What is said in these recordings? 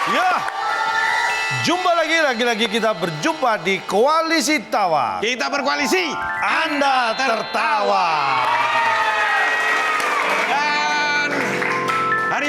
Ya, jumpa lagi kita berjumpa di Koalisi Tawa. Kita berkoalisi. Anda tertawa. Dan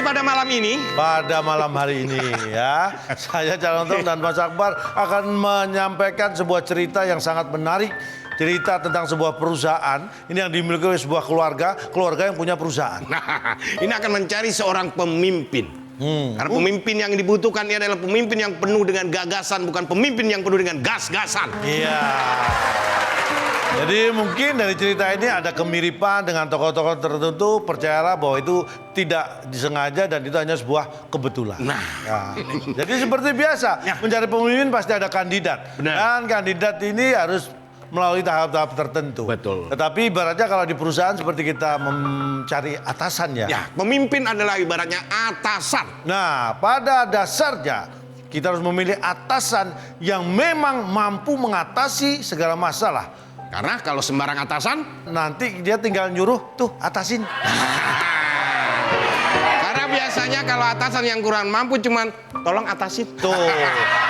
pada malam ini. Pada malam hari ini ya, saya Calon dan Mas Akbar akan menyampaikan sebuah cerita yang sangat menarik. Cerita tentang sebuah perusahaan, ini yang dimiliki oleh sebuah keluarga yang punya perusahaan. Nah, ini akan mencari seorang pemimpin. Karena pemimpin yang dibutuhkan ini adalah pemimpin yang penuh dengan gagasan, bukan pemimpin yang penuh dengan gas-gasan. Iya. Jadi mungkin dari cerita ini ada kemiripan dengan tokoh-tokoh tertentu. Percayalah bahwa itu tidak disengaja dan itu hanya sebuah kebetulan. Nah. Ya. Jadi seperti biasa, mencari pemimpin pasti ada kandidat. Benar. Dan kandidat ini harus melalui tahap-tahap tertentu. Betul. Tetapi ibaratnya kalau di perusahaan seperti kita mencari atasannya. Ya, pemimpin adalah ibaratnya atasan. Nah, pada dasarnya kita harus memilih atasan yang memang mampu mengatasi segala masalah. Karena kalau sembarang atasan, Nanti dia tinggal nyuruh, tuh atasin. karena biasanya kalau atasan yang kurang mampu cuman tolong atasin. Tuh.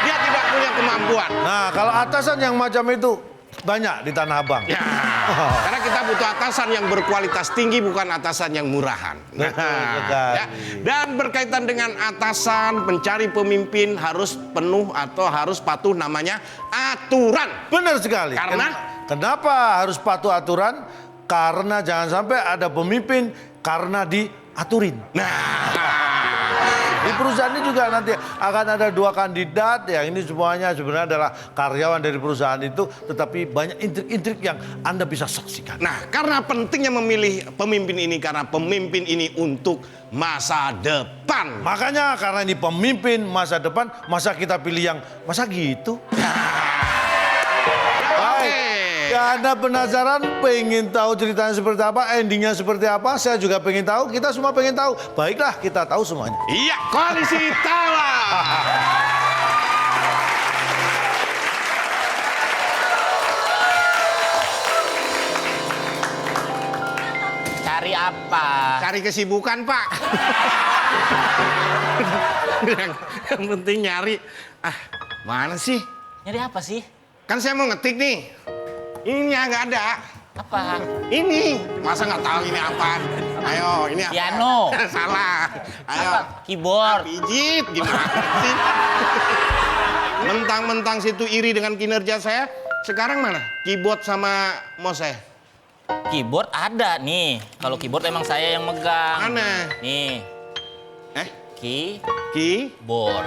Dia tidak punya kemampuan. Nah, kalau atasan yang macam itu banyak di Tanah Abang. Ya, karena kita butuh atasan yang berkualitas tinggi, bukan atasan yang murahan. Betul sekali. Ya. Dan berkaitan dengan atasan, pencari pemimpin harus penuh atau harus patuh namanya aturan. Benar sekali. Karena? Kenapa harus patuh aturan? Karena jangan sampai ada pemimpin karena diaturin. Di perusahaan ini juga nanti akan ada 2 kandidat yang ini semuanya sebenarnya adalah karyawan dari perusahaan itu, tetapi banyak intrik-intrik yang Anda bisa saksikan. Nah, karena pentingnya memilih pemimpin ini, karena pemimpin ini untuk masa depan. Makanya karena ini pemimpin masa depan, masa kita pilih yang masa gitu? Baik. Ya, Anda penasaran, pengen tahu ceritanya seperti apa, endingnya seperti apa? Saya juga pengen tahu, kita semua pengen tahu. Baiklah, kita tahu semuanya. Iya, Koalisi Tawa. Cari apa? Cari kesibukan, Pak. yang penting nyari. Mana sih? Nyari apa sih? Kan saya mau ngetik nih. Ini nggak ada. Apa? Ini. Masa nggak tahu ini apaan? Ayo, ini apa? Piano. Salah. Ayo. Apa? Keyboard. Pijit. Gimana sih? Mentang-mentang situ iri dengan kinerja saya. Sekarang mana? Keyboard sama mouse saya. Keyboard ada nih. Kalau keyboard emang saya yang megang. Mana? Nih. Ki? Keyboard.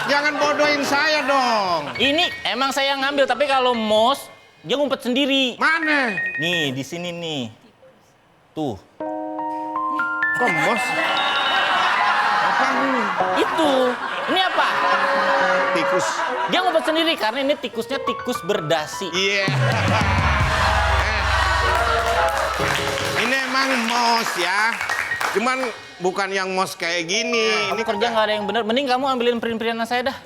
Jangan bodohin saya dong. Ini emang saya yang ngambil, tapi kalau mouse dia ngumpet sendiri. Mana? Nih, di sini nih. Tuh. Kok mos? Apa ini? Itu. Ini apa? Tikus. Dia ngumpet sendiri karena ini tikusnya tikus berdasi. Iya. Ini emang mos ya. Cuman bukan yang mos kayak gini. Ini kerja nggak ada yang bener. Mending kamu ambilin print-printan saya dah.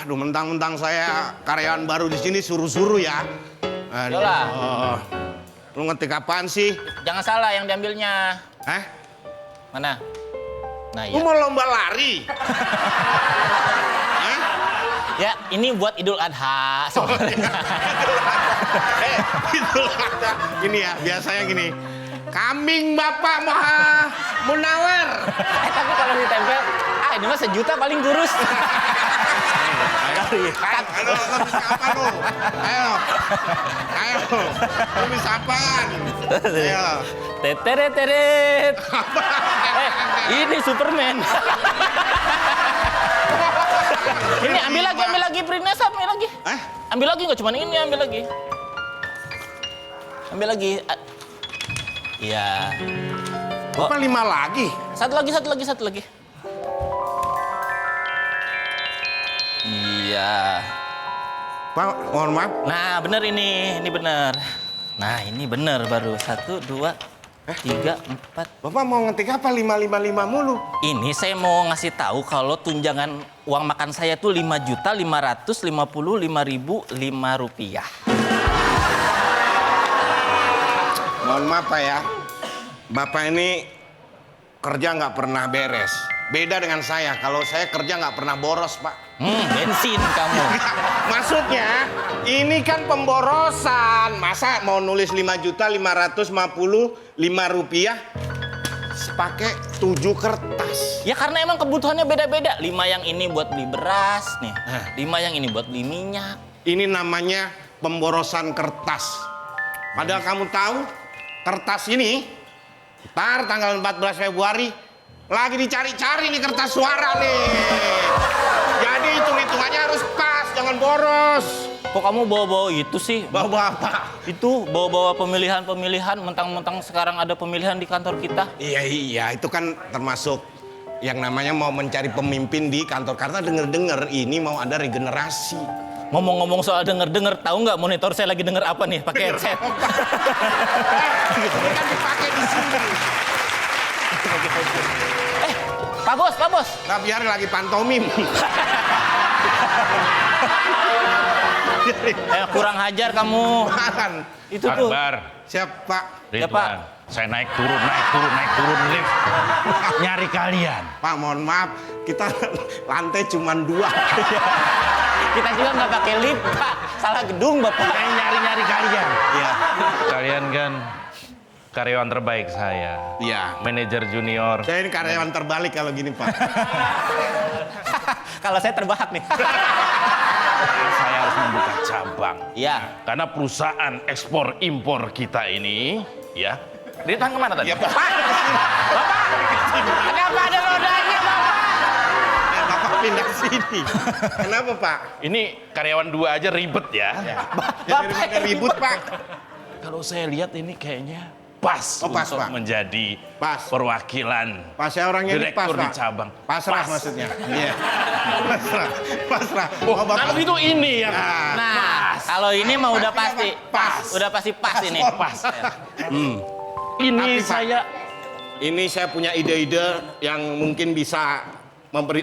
Aduh, mentang-mentang saya karyawan baru di sini suruh-suruh ya. Aduh. Yolah. Lu ngetik apaan sih? Jangan salah yang diambilnya. Hah? Mana? Nah, Lu ya. mau lomba lari? Hah? Ya, ini buat Idul Adha sebenarnya. Idul Adha. Ini ya, biasanya gini. Kambing Bapak Maha Munawar. Tapi kalau ditempel, ini mah 1 juta paling kurus. Ayo, lo bisa apa lu? Ayo, lu bisa apaan? Ayo. Teteret. Ini Superman. Ini ambil lagi printnya, ambil lagi. Ambil lagi, nggak cuma ini, ambil lagi. Ambil lagi. Iya. Bapak 5 lagi? Satu lagi. Iya. Pak, mohon maaf. Nah, bener ini bener. Nah, ini bener baru 1, 2, 3, 4. Bapak mau ngetik apa 555 mulu? Ini saya mau ngasih tahu kalau tunjangan uang makan saya tuh 5.555.005 rupiah. Mohon maaf Pak ya. Bapak ini kerja nggak pernah beres. Beda dengan saya, kalau saya kerja nggak pernah boros, Pak. Bensin kamu. Maksudnya, ini kan pemborosan. Masa mau nulis 5.555.000 rupiah pakai 7 kertas? Ya karena emang kebutuhannya beda-beda. 5 yang ini buat beli beras nih. 5 yang ini buat beli minyak. Ini namanya pemborosan kertas. Padahal kamu tahu, kertas ini ntar tanggal 14 Februari lagi dicari-cari nih kertas suara nih. Jadi hitung-hitungannya harus pas, jangan boros. Kok kamu bawa-bawa itu sih? Bawa apa? Itu bawa-bawa pemilihan-pemilihan, mentang-mentang sekarang ada pemilihan di kantor kita. Iya, itu kan termasuk yang namanya mau mencari pemimpin di kantor. Karena denger-denger ini mau ada regenerasi. Ngomong-ngomong soal denger-denger, tahu nggak monitor saya lagi denger apa nih pakai headset? Ini kan dipakai di sini. Pak Bos. Nah, biar lagi pantomim. Kurang hajar kamu. Bukan. Itu tuh. Akbar, Siapa? Ya, Ridwan, Pak. saya naik turun lift. Nyari kalian. Pak, mohon maaf, kita lantai cuma 2. Kita juga nggak pakai lift, Pak. Salah gedung, Bapak. Saya nyari kalian. Iya. Kalian kan karyawan terbaik saya. Iya. Manajer junior. Saya ini karyawan terbalik kalau gini, Pak. Kalau saya terbahak nih. Saya harus membuka cabang. Iya. Karena perusahaan ekspor impor kita ini, ya. Ridwan kemana tadi? Iya, Pak. Kenapa ada rodanya, Bapak? Bapak pindah ke sini. Kenapa, Pak? Ini karyawan 2 aja ribet ya. Bapak ribut, Pak. Kalau saya lihat ini kayaknya pas, Oh, pas, untuk Pak. menjadi Pas. perwakilan Pas saya orangnya ini pas, direktur di Pak. cabang. Pasrah Pas. maksudnya. Iya. Pasrah. Oh, Bapak. kalau itu ini yang Nah, kalau ini mah udah pasti. Pas. Udah pasti pas ini. pas. Ini Tapi, Pak, saya Ini saya punya ide-ide yang mungkin bisa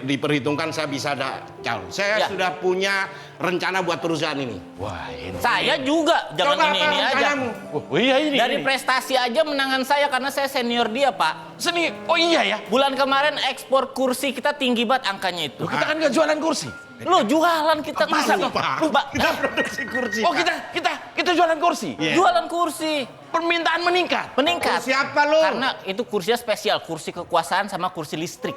diperhitungkan, saya bisa ada calon. Saya Ya. sudah punya rencana buat perusahaan ini. wah ini. Saya juga, jangan Coba apa ini aja. rencanamu? Oh iya ini. Dari ini. prestasi aja menangan saya karena saya senior dia, Pak. Seni. Oh iya ya. Bulan kemarin ekspor kursi kita tinggi banget angkanya itu. Loh, kita kan nggak jualan kursi. Lo jualan kita Masa, kursi. Pak? Lupa. Kita produksi kursi. Oh Pak. kita jualan kursi. Iya. Jualan kursi. Permintaan meningkat. Meningkat. Kursi apa lo? Karena itu kursinya spesial, kursi kekuasaan sama kursi listrik.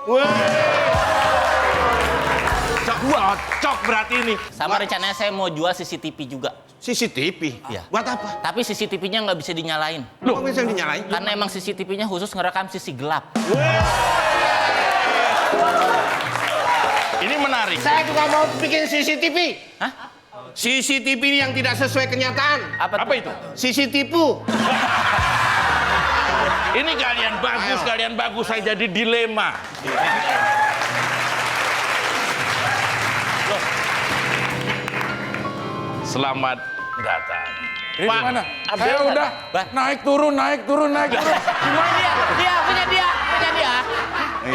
Cocok berarti ini. Sama rencananya saya mau jual CCTV juga. CCTV? Iya. Buat apa? Tapi CCTV-nya nggak bisa dinyalain. Kok bisa dinyalain? Karena emang CCTV-nya khusus ngerekam sisi gelap. Ini menarik. Saya juga mau bikin CCTV. Hah? CCTV ini yang tidak sesuai kenyataan. Apa Apa itu? CCTV. Ini kalian bagus, saya jadi dilema. Loh. Selamat datang. Ini gimana? Abdel Saya nggak? udah naik turun. Punya dia.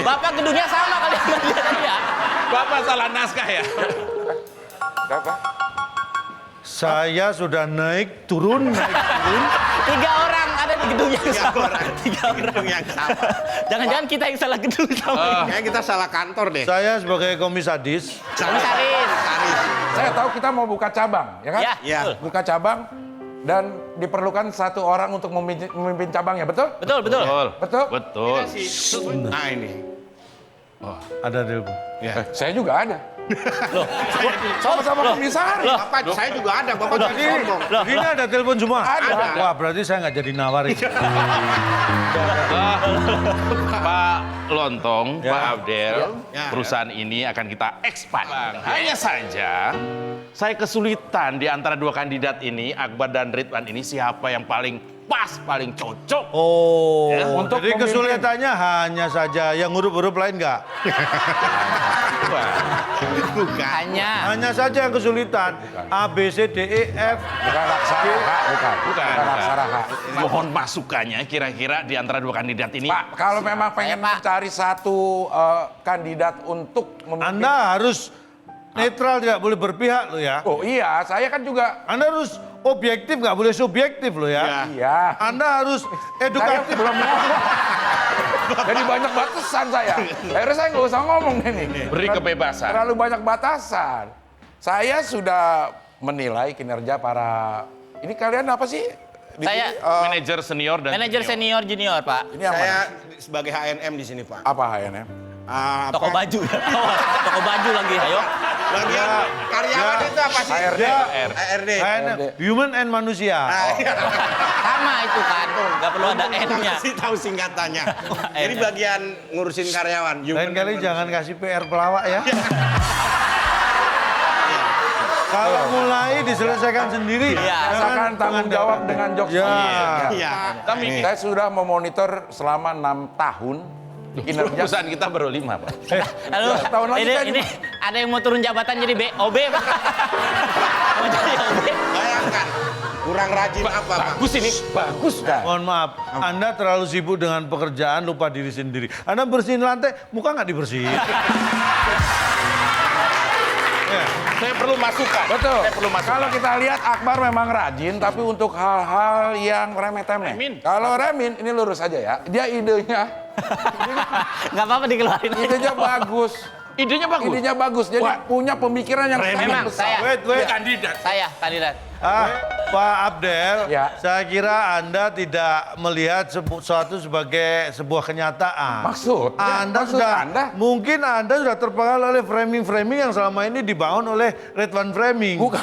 Bapak gedungnya sama kali sama dia. Bapak salah naskah ya? Apa? Saya sudah naik turun. 3 orang ada di gedung yang sama. 3 orang. Gedung yang sama. Jangan-jangan kita yang salah gedung sama. Kayaknya kita salah kantor deh. Saya sebagai komisaris. Komisaris. Saya tahu kita mau buka cabang, ya kan? Ya, Ya. betul. Buka cabang dan diperlukan 1 orang untuk memimpin cabangnya, betul? Betul. Betul? Betul. Nah ini. Ada telepon. Saya juga ada. Loh. Sama-sama komisaris. Bapak, saya juga ada. Bapak jadi sombong. Ini ada telepon semua? Ada. Wah, berarti saya nggak jadi nawarin. Pak Lontong, Ya. Pak Abdel, Ya. perusahaan ini akan kita expand. Hanya saja, saya kesulitan di antara 2 kandidat ini, Akbar dan Ridwan ini, siapa yang paling pas, paling cocok. Oh, Ya, untuk jadi memimpin. kesulitannya hanya saja yang huruf-huruf lain nggak? Hanya saja yang kesulitan. A, B, C, D, E, F. Bukan aksara H, bukan. Bukan. aksara H. Mohon masukannya kira-kira di antara 2 kandidat ini. Pak, kalau memang pengen Pak. mencari 1 kandidat untuk memimpin. Anda harus netral, tidak boleh berpihak loh ya. Oh iya, saya kan juga. Anda harus objektif, nggak boleh subjektif loh ya. Iya. Anda harus Saya edukatif. belum ngomong. Jadi banyak batasan saya. Akhirnya saya nggak usah ngomong ini. Beri kebebasan. Terlalu banyak batasan. Saya sudah menilai kinerja para... Ini kalian apa sih? Di Saya sini, Manajer senior dan manajer senior junior, Pak. ini apa? Saya sebagai HNM di sini, Pak. Apa HNM? Toko baju. Toko baju lagi, ayo. Bagian karyawan itu apa sih? HRD. HRD. Human and manusia. Sama itu kan, nggak perlu ada N-nya. Kasih tahu singkatannya. Jadi bagian ngurusin karyawan. Lain kali jangan kasih PR pelawak ya. Kalau mulai diselesaikan sendiri. Iya. Rasakan tanggung jawab dengan jokes. Ya. Iya. Kami Saya sudah memonitor selama 6 tahun kinerja. perusahaan kita baru 5, Pak. Halo, tahun lagi kan- ini ada yang mau turun jabatan jadi OB, Pak. Mau jadi OB. Bayangkan. Kurang rajin apa, Pak? Bagus ini, bagus. Mohon maaf, Anda terlalu sibuk dengan pekerjaan, lupa diri sendiri. Anda bersihin lantai, muka nggak dibersihin. Saya perlu masukan. Betul. Saya perlu masukan. Kalau kita lihat Akbar memang rajin, tapi untuk hal-hal yang remeh-temeh. Remin. Kalau Remin, ini lurus aja ya. Dia idenya Nggak apa-apa dikeluarin. idenya bagus. Idenya bagus. Idenya bagus. Jadi punya pemikiran yang sangat Memang besar. saya, Wait. Kandidat. saya kandidat. Pak Abdel, Ya. saya kira Anda tidak melihat sesuatu sebagai sebuah kenyataan. Maksud? Anda Maksud sudah, Anda? mungkin Anda sudah terpengaruh oleh framing-framing yang selama ini dibangun oleh Ridwan Framing. Bukan.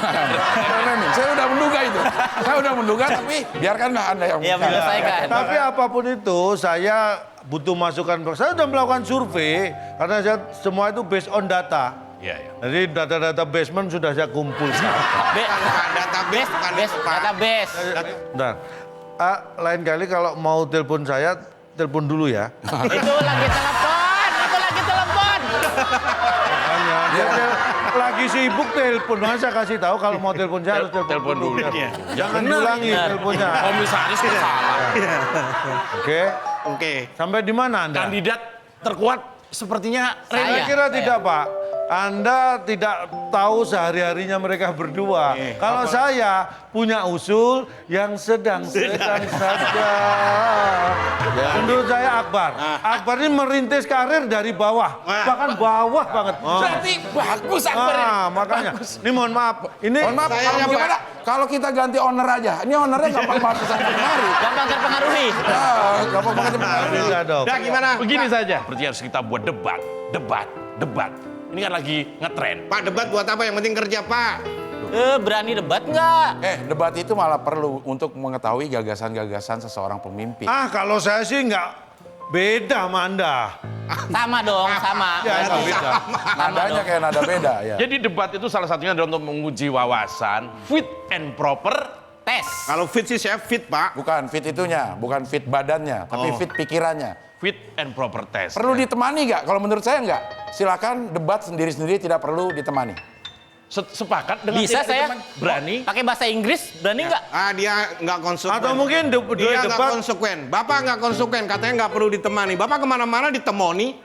Remin. Saya udah menduga itu. Saya udah menduga, tapi biarkanlah Anda yang Iya, bicara. menyelesaikan. Tapi apapun itu, saya butuh masukan. Saya sudah melakukan survei, karena semua itu based on data. Iya, iya. Jadi data-data basement sudah saya kumpulkan. Bukan database, bukan itu, Pak. Database. Bentar. Lain kali kalau mau telepon saya, telepon dulu ya. Itu lagi telepon. Makanya, dia lagi sibuk telepon. Masa saya kasih tahu kalau mau telepon saya harus Telepon dulu. Iya. Jangan diulangi teleponnya. Komisaris salah. Oke. Oke. Sampai di mana Anda? Kandidat terkuat sepertinya Saya kira tidak, Pak. Anda tidak tahu sehari-harinya mereka berdua. Kalau saya punya usul yang sedang-sedang saja. Menurut saya Akbar. Akbar ini merintis karir dari bawah. Bahkan bawah banget. berarti bagus Akbar ini. Makanya. Ini mohon maaf. Ini Mohon maaf, Saya kalau yang gimana? Kalau kita ganti owner aja. Ini ownernya gampang banget kesana kemari. Gampang terpengaruhi. Gampang banget Bisa dong. Udah gimana? Begini saja. Seperti harus kita buat debat. Ini kan lagi ngetren. Pak, debat buat apa? Yang penting kerja, Pak. Berani debat nggak? debat itu malah perlu untuk mengetahui gagasan-gagasan seseorang pemimpin. Kalau saya sih nggak beda sama Anda. Sama dong, sama. Ya, nggak beda. Nadanya kayak nada beda ya. Jadi debat itu salah satunya adalah untuk menguji wawasan, fit and proper. Tes. Kalau fit sih saya fit, Pak. Bukan fit itunya, bukan fit badannya, tapi fit pikirannya. Fit and proper test. Perlu ditemani nggak? Kalau menurut saya nggak. Silakan debat sendiri-sendiri tidak perlu ditemani. Sepakat dengan Bisa tidak saya? teman? Berani? Pakai bahasa Inggris, berani nggak? Dia nggak konsekuen. Atau mungkin Dia nggak debat konsekuen. Bapak nggak konsekuen. Katanya nggak perlu ditemani. Bapak kemana-mana ditemoni.